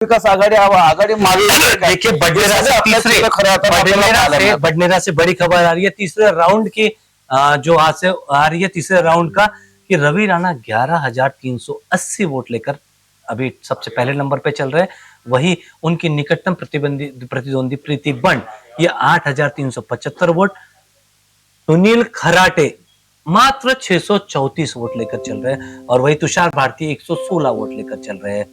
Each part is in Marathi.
विकास आघाड़ी आघाड़ी देखिए बडनेरा से बड़ी खबर आ रही है तीसरे राउंड की, जो आज से आ रही है तीसरे राउंड का, कि रवि राणा 11,380 वोट लेकर अभी सबसे पहले नंबर पे चल रहे हैं। वही उनकी निकटतम प्रतिद्वंदी प्रीति बंड ये 8,375 वोट, सुनील खराटे मात्र 634 वोट लेकर चल रहे हैं, और वही तुषार भारती 116 वोट लेकर चल रहे हैं।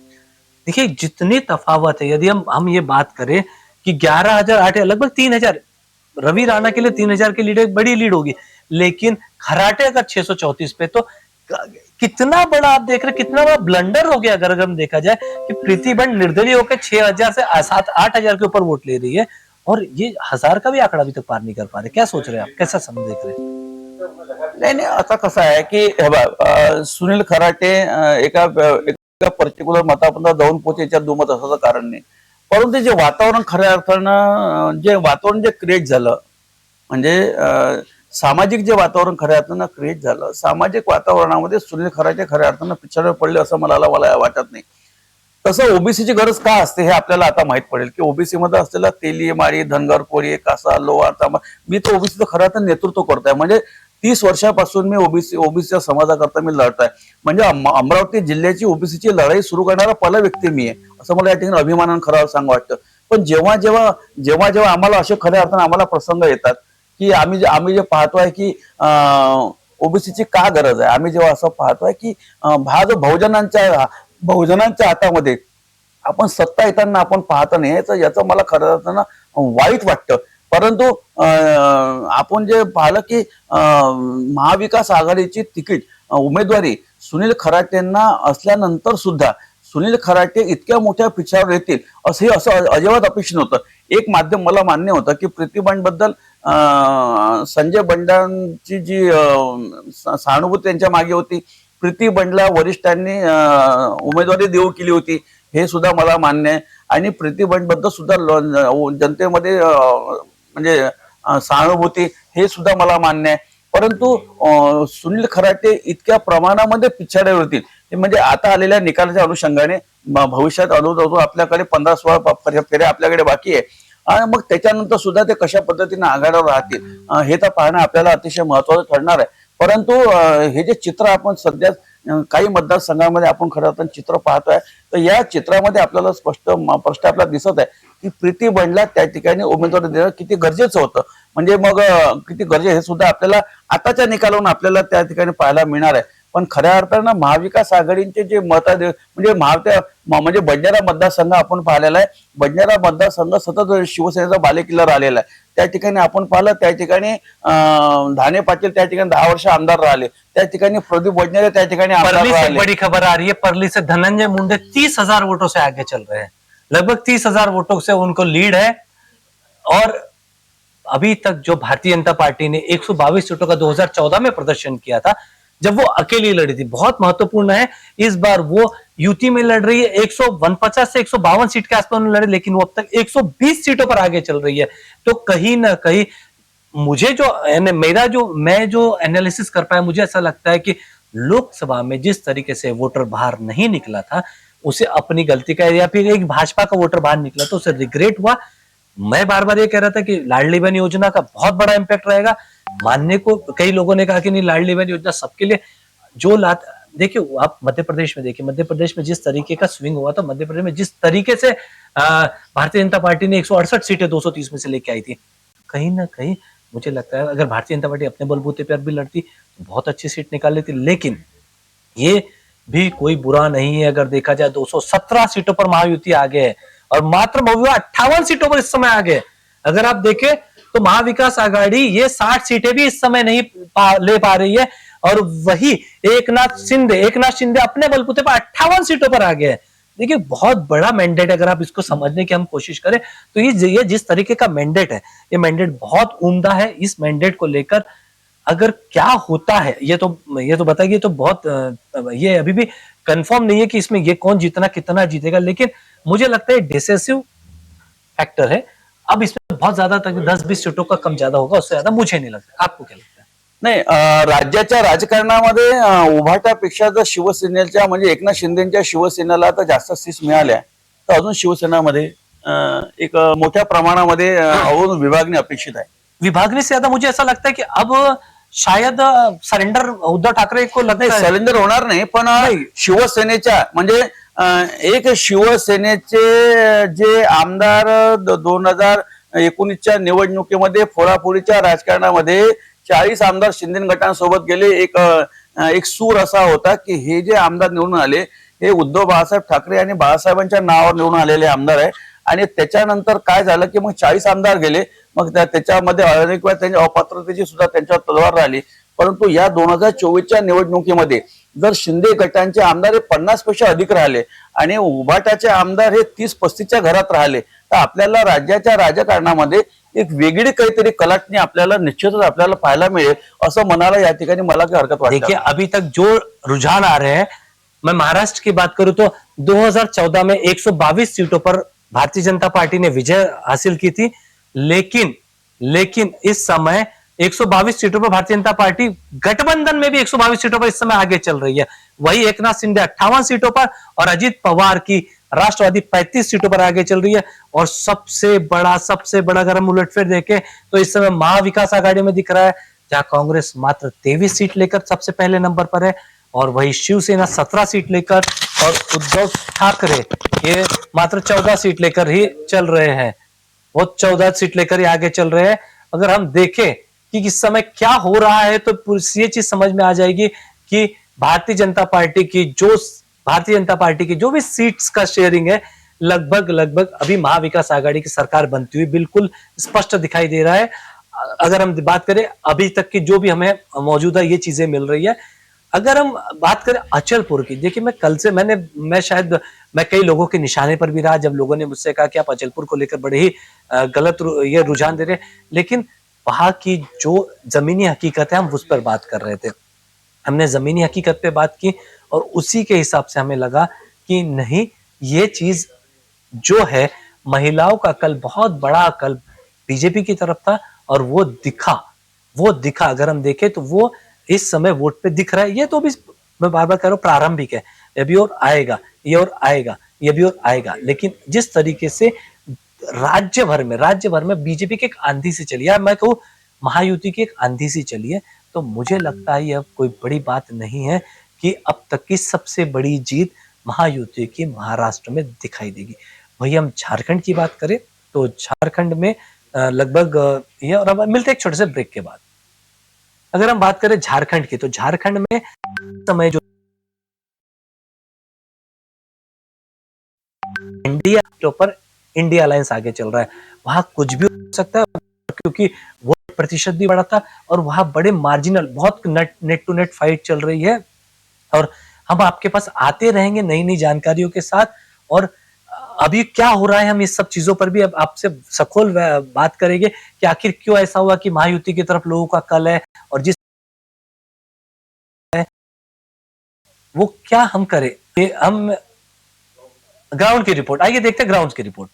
देखिए जितनी तफावत है, यदि हम ये बात करें कि 11,008 लगभग 3,000, रवि राणा के लिए 3,000 की लीड एक बड़ी लीड होगी, लेकिन खराटे अगर 634 पे, तो कितना बड़ा आप देख रहे हैं, कितना बड़ा ब्लंडर हो गया अगर हम देखा जाए कि प्रीति बंड निर्दलीय होकर 6,000 से 7-8,000 के ऊपर वोट ले रही है, और ये 1,000 का भी आंकड़ा अभी तक पार नहीं कर पा रहे। क्या सोच रहे हैं आप, कैसा समझ देख रहे हैं? नाही आता कसं आहे की सुनील खराटे एका पर्टिक्युलर मतापर्यंत जाऊन पोहोचे याच्यात दुमत असायचं कारण नाही, परंतु जे वातावरण खऱ्या अर्थानं जे वातावरण जे क्रिएट झालं, म्हणजे सामाजिक जे वातावरण खऱ्या अर्थानं क्रिएट झालं, सामाजिक वातावरणामध्ये सुनील खराटे खऱ्या अर्थानं पिछाडीवर पडले असं मला वाटत नाही। तसं ओबीसीची गरज का असते हे आपल्याला आता माहित पडेल की ओबीसी मध्ये असलेला तेली माळी धनगर कोळी कासा लोहार मी तर ओबीसीचं खरं अर्थानं नेतृत्व करतोय, म्हणजे 30 वर्षापासून मी ओबीसीच्या समाजाकरता मी लढतोय, म्हणजे अमरावती जिल्ह्याची ओबीसीची लढाई सुरू करणारा पहिला व्यक्ती मी आहे असं मला या ठिकाणी अभिमानानं खरं सांग वाटतं। पण जेव्हा जेव्हा आम्हाला असे खऱ्या अर्थानं आम्हाला प्रसंग येतात की आम्ही जे पाहतोय की ओबीसीची का गरज आहे, आम्ही जेव्हा असं पाहतोय की बहुजनांच्या हातामध्ये आपण सत्ता येताना आपण पाहत नाही, याचं मला खरं अर्थानं वाईट वाटतं। परंतु आपण जे पाहिलं की महाविकास आघाडीची तिकीट उमेदवारी सुनील खराटेंना असल्यानंतर सुद्धा सुनील खराटे इतक्या मोठ्या पिछावर येतील असं अजिबात अपेक्षित नव्हतं। एक माध्यम मला मान्य होतं की प्रीती बंड बद्दल संजय बंडांची जी सहानुभूती त्यांच्या मागे होती, प्रीती बंडला वरिष्ठांनी उमेदवारी देऊ केली होती, हे सुद्धा मला मान्य आहे, आणि प्रीती बंड बद्दल सुद्धा जनतेमध्ये म्हणजे सहानुभूती हे सुद्धा मला मान्य आहे। परंतु सुनील खराटे इतक्या प्रमाणामध्ये पिछाड्यावर होतील म्हणजे आता आलेल्या निकालाच्या अनुषंगाने भविष्यात अनुभव आपल्याकडे 15-16 फेऱ्या आपल्याकडे बाकी आहे, आणि मग त्याच्यानंतर सुद्धा ते कशा पद्धतीने आघाडीवर राहतील हे तर पाहणं आपल्याला अतिशय महत्वाचं ठरणार आहे। परंतु हे जे चित्र आपण सध्या काही मतदारसंघामध्ये आपण खरं तर चित्र पाहतोय, तर या चित्रामध्ये आपल्याला स्पष्ट आपल्याला दिसत आहे की प्रीती बंडला त्या ठिकाणी उमेदवारी देणं किती गरजेचं होतं, म्हणजे मग किती गरजेचं हे सुद्धा आपल्याला आताच्या निकालावरून आपल्याला त्या ठिकाणी पाहायला मिळणार आहे। पण खऱ्या अर्थानं महाविकास आघाडीचे जे मत म्हणजे बडनेरा मतदारसंघ आपण पाहिलेला आहे, बडनेरा मतदारसंघ सतत शिवसेनेचा बालेकिल्ला राहिलेला आहे। त्या ठिकाणी आपण पाहिलं, त्या ठिकाणी धाने पाटील त्या ठिकाणी 10 वर्ष आमदार राहिले, त्या ठिकाणी प्रदीप बडनेरे त्या ठिकाणी आमदार राहिले। बड़ी खबर आ रही है, परली से धनंजय मुंडे 30,000 वोटों से आगे चल रहे हैं, लगभग 30,000 वोटों से उनको लीड है। और अभी तक जो भारतीय जनता पार्टी ने 122 सीटों का 2014 में प्रदर्शन किया था, जब वो अकेली लड़ी थी, बहुत महत्वपूर्ण है। इस बार वो यूटी में लड़ रही है, 149 से 152 सीट के आसपास में लड़े, लेकिन वो अब तक 120 सीटों पर आगे चल रही है। तो कहीं ना कहीं मुझे मैं जो एनालिसिस कर पाया, मुझे ऐसा लगता है कि लोकसभा में जिस तरीके से वोटर बाहर नहीं निकला था, उसे अपनी गलती का, या फिर एक भाजपा का वोटर बाहर निकला तो उसे रिग्रेट हुआ। मैं बार बार ये कह रहा था कि लाडली बहन योजना का बहुत बड़ा इंपैक्ट रहेगा, मानने को कई लोगों ने कहा कि नहीं लाडली बहन योजना सबके लिए जो देखिए आप मध्य प्रदेश में देखिए, मध्य प्रदेश में जिस तरीके का स्विंग हुआ था, मध्य प्रदेश में जिस तरीके से भारतीय जनता पार्टी ने 168 सीटें 230 में से लेके आई थी, कहीं ना कहीं मुझे लगता है अगर भारतीय जनता पार्टी अपने बलबूते पर भी लड़ती तो बहुत अच्छी सीट निकाल लेती। लेकिन ये भी कोई बुरा नहीं है, अगर देखा जाए 217 सीटों पर महायुति आगे है, और मात्र 58 सीटों पर इस समय आगे है। अगर आप देखें तो महाविकास आघाड़ी ये 60 सीटें भी इस समय नहीं ले पा रही है, और वही एकनाथ शिंदे अपने बलबूते पर 58 सीटों पर आगे है। देखिए बहुत बड़ा मैंडेट, अगर आप इसको समझने की हम कोशिश करें तो ये जिस तरीके का मैंडेट है, ये मैंडेट बहुत उम्दा है। इस मैंडेट को लेकर अगर क्या होता है ये तो बताइए, तो बहुत ये अभी भी कंफर्म नहीं है कि इसमें ये कौन जीतना कितना जीतेगा, लेकिन मुझे लगता है डिसेसिव फैक्टर है। अब इसमें बहुत ज्यादा तक 10-20 सीटों का कम ज्यादा होगा, उससे ज्यादा मुझे नहीं लगता। आपको क्या लगता है? नाही, राज्याच्या राजकारणामध्ये उभाटापेक्षा जर शिवसेनेच्या म्हणजे एकनाथ शिंदेच्या शिवसेनेला तर जास्त सीट मिळाल्या, तर अजून शिवसेनामध्ये एक मोठ्या प्रमाणामध्ये अजून विभागणी अपेक्षित आहे. विभागने से ज्यादा मुझे ऐसा लगता है कि अब शायद सरेंडर उद्धव ठाकरे को लगता नाही, है सरेंडर होणार नाही, पण नाही. शिवसेनेच्या म्हणजे एक शिवसेनेचे जे आमदार 2019च्या निवडणुकीमध्ये फोडाफोडीच्या राजकारणामध्ये 40 आमदार शिंदे गटांसोबत गेले. एक सूर असा होता की हे जे आमदार निवडून आले हे उद्धव बाळासाहेब ठाकरे आणि बाळासाहेबांच्या नावावर निवडून आलेले आमदार आहे. आणि त्याच्यानंतर काय झालं की मग 40 आमदार गेले, मग त्याच्यामध्ये अनेक वेळा त्यांच्या अपात्रतेची सुद्धा त्यांच्यावर तलवार राहिली. परंतु या 2024च्या निवडणुकीमध्ये जर शिंदे गटांचे आमदार हे 50 पेक्षा अधिक राहिले आणि उभाटाचे आमदार हे 30-35च्या घरात राहिले, तर आपल्याला राज्याच्या राजकारणामध्ये एक वेगळी काहीतरी कलाटणी आपल्याला निश्चितच आपल्याला पाहायला मिळेल असं म्हणायला या ठिकाणी मला काही हरकत वाटत. देखिए अभी तक जो रुझान आ रहे हैं, मैं महाराष्ट्र की बात करूं तो 2014 में 122 सीटों पर भारतीय जनता पार्टी ने विजय हासिल की थी, लेकिन इस समय 122 सीटों पर भारतीय जनता पार्टी गठबंधन में भी 122 सीटों पर इस समय आगे चल रही है. वही एकनाथ शिंदे 58 सीटों पर और अजित पवार की राष्ट्रवादी 35 सीटों पर आगे चल रही है. और सबसे बड़ा अगर हम उलटफेर देखें तो इस समय महाविकास आघाड़ी में दिख रहा है, जहां कांग्रेस मात्र 23 सीट लेकर सबसे पहले नंबर पर है और वही शिवसेना 17 सीट लेकर और उद्धव ठाकरे ये मात्र 14 सीट लेकर ही चल रहे हैं. वो 14 सीट लेकर ही आगे चल रहे हैं. अगर हम देखें कि इस समय क्या हो रहा है तो ये चीज समझ में आ जाएगी कि भारतीय जनता पार्टी की जो भी सीट्स का शेयरिंग है लगभग अभी महाविकास आघाड़ी की सरकार बनती हुई बिल्कुल स्पष्ट दिखाई दे रहा है. अगर हम बात करें अभी तक की जो भी हमें मौजूदा ये चीजें मिल रही है. अगर हम बात करें अचलपुर की, देखिए मैं कई लोगों के निशाने पर भी रहा जब लोगों ने मुझसे कहा कि आप अचलपुर को लेकर बड़े ही गलत ये रुझान दे रहे हैं, लेकिन वहां की जो जमीनी हकीकत है हम उस पर बात कर रहे थे. हमने जमीनी हकीकत पे बात की और उसी के हिसाब से हमें लगा कि नहीं, ये चीज जो है महिलाओं का कल बहुत बड़ा कल बीजेपी की तरफ था और वो दिखा अगर हम देखें तो वो इस समय वोट पे दिख रहा है. ये तो भी मैं बार बार कह रहा हूं प्रारंभिक है, ये भी और आएगा, ये भी और आएगा. लेकिन जिस तरीके से राज्य भर में बीजेपी की एक आंधी सी चली है, मैं कहूं महायुति की एक आंधी सी चली है, तो मुझे लगता है यह कोई बड़ी बात नहीं है कि अब तक की सबसे बड़ी जीत महायुति की महाराष्ट्र में दिखाई देगी. वही हम झारखंड की बात करें तो झारखंड में लगभग ये, और अब मिलते एक छोटे से ब्रेक के बाद. अगर हम बात करें झारखंड की तो झारखंड में समय जो इंडिया अलायंस आगे चल रहा है, वहां कुछ भी हो सकता है क्योंकि वोट प्रतिशत भी बढ़ा था और वहां बड़े मार्जिनल बहुत नेट टू नेट फाइट चल रही है. और हम आपके पास आते रहेंगे नई जानकारियों के साथ. और अभी क्या हो रहा है हम इस सब चीजों पर भी अब आपसे सखोल बात करेंगे कि आखिर क्यों ऐसा हुआ कि महायुति की तरफ लोगों का कल है और जिस वो क्या हम करें. हम ग्राउंड की रिपोर्ट, आइए देखते हैं ग्राउंड की रिपोर्ट.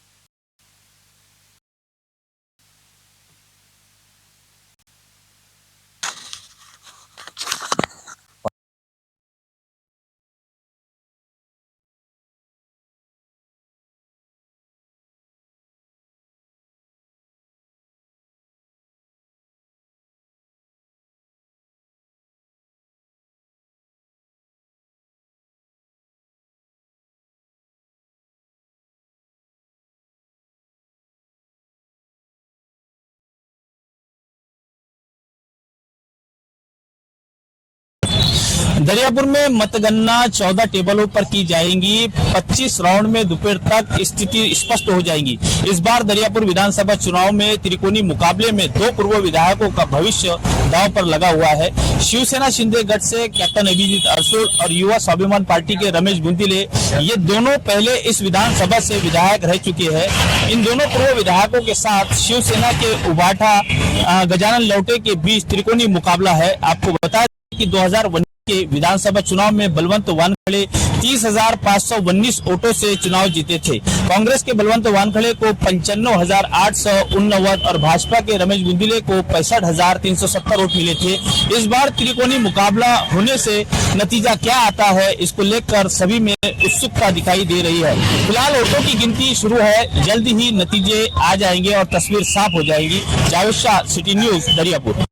दरियापुर में मतगणना 14 टेबलों पर की जाएंगी. 25 राउंड में दोपहर तक स्थिति स्पष्ट हो जाएगी. इस बार दरियापुर विधानसभा चुनाव में त्रिकोणीय मुकाबले में 2 पूर्व विधायकों का भविष्य दांव पर लगा हुआ है. शिवसेना शिंदे गढ़ से कैप्टन अभिजीत अरसोड़ और युवा स्वाभिमान पार्टी के रमेश गुंतिले, ये दोनों पहले इस विधानसभा से विधायक रह चुके हैं. इन दोनों पूर्व विधायकों के साथ शिवसेना के उबाटा गजानन लौटे के बीच त्रिकोणीय मुकाबला है. आपको बता दें कि 2019 के विधानसभा चुनाव में बलवंत वानखड़े 30,519 वोटों से चुनाव जीते थे। कांग्रेस के बलवंत वानखड़े को 95,889 और भाजपा के रमेश बुंदिले को 65,370 वोट मिले थे। इस बार त्रिकोणीय मुकाबला होने से नतीजा क्या आता है, इसको लेकर सभी में उत्सुकता दिखाई दे रही है। फिलहाल वोटों की गिनती शुरू है, जल्द ही नतीजे आ जाएंगे और तस्वीर साफ हो जाएगी। Javed Shah, city news, Dariyapur.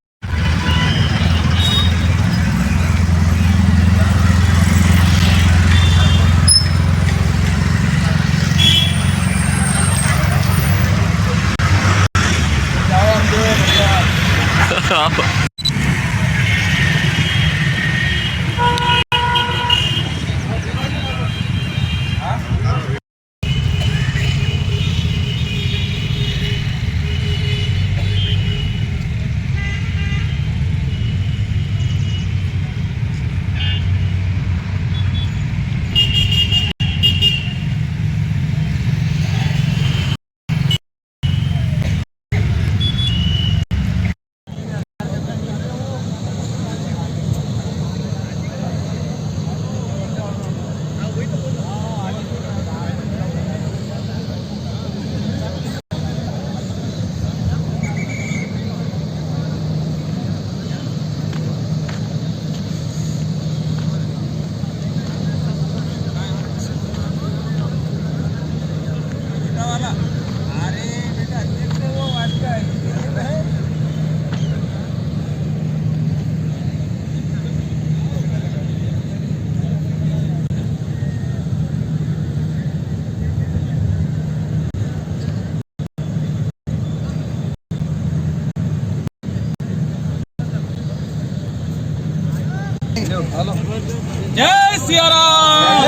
जय सिया राम,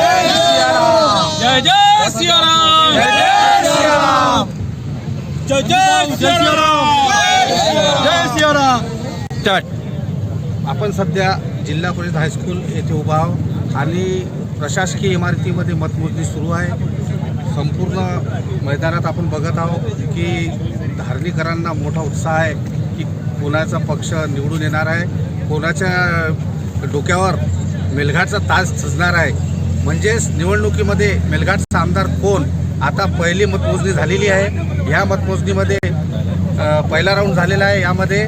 जय जय सिया राम, जय सिया राम, जय जय सिया राम, जय सिया राम। आपण सध्या जिल्हा परिषद हायस्कूल येथे उभा आहोत आणि प्रशासकीय इमारतीमध्ये मतमोजणी सुरू आहे। संपूर्ण मैदानात आपण बघत आहोत की धारणीकरांना मोठा उत्साह आहे की कोणाचा पक्ष निवडून येणार आहे, कोणाच्या डोक्यावर मेलघाटचा ताज सजणार आहे। म्हणजेच निवडणुकीमध्ये मेलघाटचा आमदार कोण, आता पहिली मतमोजणी झालेली आहे। ह्या मतमोजणीमध्ये पहिला राऊंड झालेला आहे। यामध्ये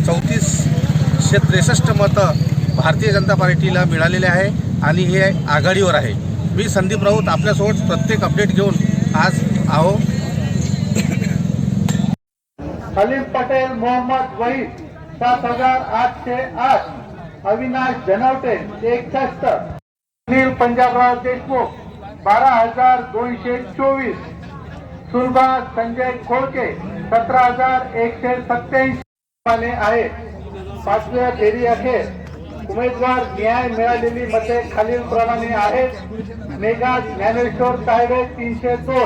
3463 मतं भारतीय जनता पार्टीला मिळालेले आहे आणि हे आघाडीवर आहे। मी संदीप राऊत आपल्यासोबत प्रत्येक अपडेट घेऊन आज आहो। खलील पटेल मोहम्मद वहीद 7,808, अविनाश जनवटे 61, सुनील पंजाबराव देशमुख 12,224, सुरभाष संजय खोळके 17,187 वाले आहेत। पाचव्या फेरी अखेर उमेदवार न्याय मिळालेली मते खालील प्रमाणे आहेत। मेघा ज्ञानेश्वर तायडे 302,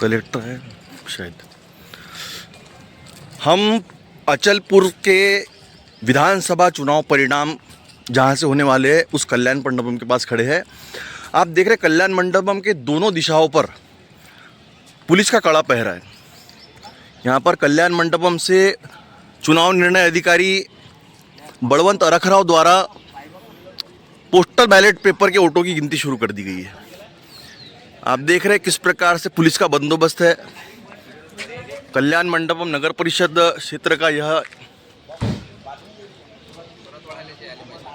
कलेक्टर है शायद। हम अचलपुर के विधानसभा चुनाव परिणाम जहाँ से होने वाले हैं उस कल्याण मंडपम के पास खड़े हैं। आप देख रहे हैं कल्याण मंडपम के दोनों दिशाओं पर पुलिस का कड़ा पहरा है। यहाँ पर कल्याण मंडपम से चुनाव निर्णय अधिकारी बलवंत अरखराव द्वारा पोस्टल बैलेट पेपर के वोटों की गिनती शुरू कर दी गई है। आप देख रहे हैं किस प्रकार से पुलिस का बंदोबस्त है। कल्याण मंडपम नगर परिषद क्षेत्र का यह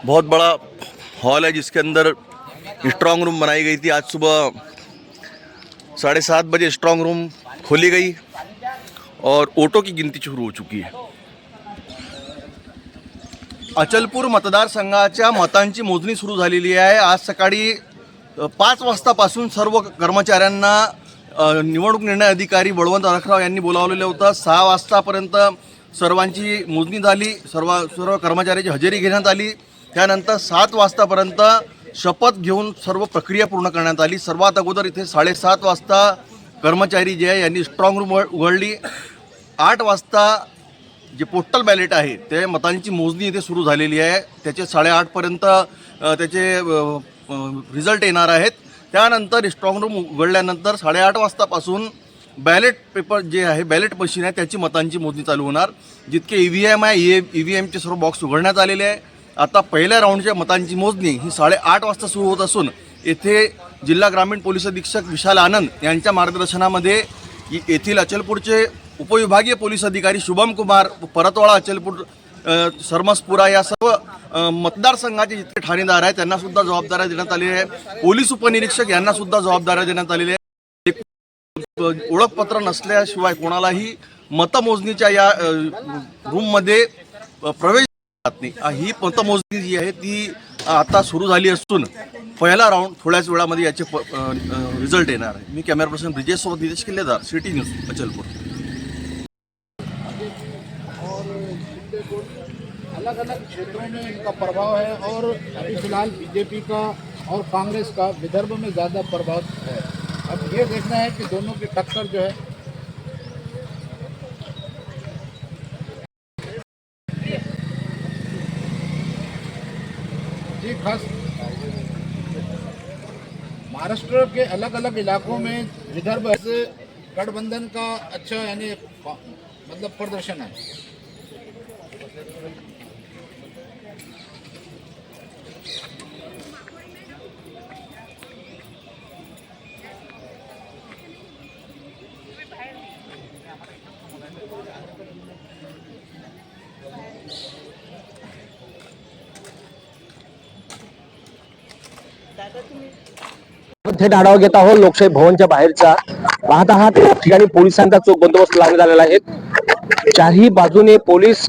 बहुत बड़ा हॉल है जिसके अंदर स्ट्रांग रूम बनाई गई थी। आज सुबह 7:30 बजे स्ट्रांग रूम खोली गई और वोटों की गिनती शुरू हो चुकी है। अचलपूर मतदारसंघाच्या मतांची मोजणी सुरू झालेली आहे। आज सकाळी 5 वाजतापासून सर्व कर्मचाऱ्यांना निवडणूक निर्णय अधिकारी बळवंत अरखराव यांनी बोलावलेलं होतं। 6 वाजतापर्यंत सर्वांची मोजणी झाली, सर्व कर्मचाऱ्यांची हजेरी घेण्यात आली। त्यानंतर 7 वाजतापर्यंत शपथ घेऊन सर्व प्रक्रिया पूर्ण करण्यात आली। सर्वात अगोदर इथे 7:30 वाजता कर्मचारी जे आहे यांनी स्ट्रॉंग रूम उघडली। 8 वाजता जे पोस्टल बॅलेट आहे ते मतांची मोजणी इथे सुरू झालेली आहे। त्याचे 8:30 पर्यंत त्याचे रिझल्ट येणार आहेत। त्यानंतर स्ट्रॉंग रूम उघडल्यानंतर 8:30 वाजतापासून बॅलेट पेपर जे आहे बॅलेट मशीन आहे त्याची मतांची मोजणी चालू होणार। जितके EVM आहे EVMचे सर्व बॉक्स उघडण्यात आलेले आहे। आता पहिल्या राऊंडच्या मतांची मोजणी ही 8:30 वाजता सुरू होत असून येथे जिल्हा ग्रामीण पोलीस अधीक्षक विशाल आनंद यांच्या मार्गदर्शनामध्ये येथील अचलपूरचे उपविभागीय पोलीस अधिकारी शुभम कुमार, परतवाडा, अचलपूर, सरमसपुरा या सर्व मतदारसंघाचे जितके ठाणेदार आहेत त्यांना सुद्धा जबाबदाऱ्या देण्यात आलेल्या आहे। पोलीस उपनिरीक्षक यांना सुद्धा जबाबदाऱ्या देण्यात आलेल्या आहेत। ओळखपत्र नसल्याशिवाय कोणालाही मतमोजणीच्या या रूममध्ये प्रवेश जात नाही। ही मतमोजणी जी आहे ती आता सुरू झाली असून पहिला राऊंड थोड्याच वेळामध्ये याचे रिझल्ट येणार आहे। मी कॅमेरा पर्सन ब्रिजेश सोबत नितेश किल्लेदार, सिटी न्यूज, अचलपूर। अलग अलग क्षेत्रों में इनका प्रभाव है और अभी फिलहाल बीजेपी का और कांग्रेस का विदर्भ में ज़्यादा प्रभाव है। अब ये देखना है कि दोनों की टक्कर जो है जी खास महाराष्ट्र के अलग अलग इलाकों में विदर्भ से गठबंधन का अच्छा यानी मतलब प्रदर्शन है। थेट आढावा घेत आहोत लोकशाही भवनच्या बाहेरचा। पाहत आहात या ठिकाणी पोलिसांचा चोख बंदोबस्त लावण्यात आलेला आहे। चारही बाजूने पोलीस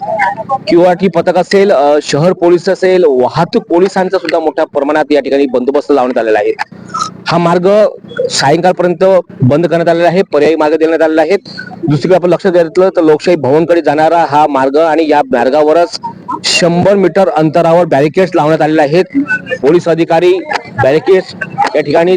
QRT पथक असेल, शहर पोलीस असेल, वाहतूक पोलिसांचा सुद्धा मोठ्या प्रमाणात या ठिकाणी बंदोबस्त लावण्यात आलेला आहे। हा मार्ग सायंकाळपर्यंत बंद करण्यात आलेला आहे, पर्यायी मार्ग देण्यात आलेला आहे। दुसरीकडे आपण लक्ष द्यायचं तर लोकशाही भवनकडे जाणारा हा मार्ग आणि या मार्गावरच 100 मीटर अंतरावर बॅरिकेड्स लावण्यात आलेले आहेत। पोलीस अधिकारी बॅरिकेड्स या ठिकाणी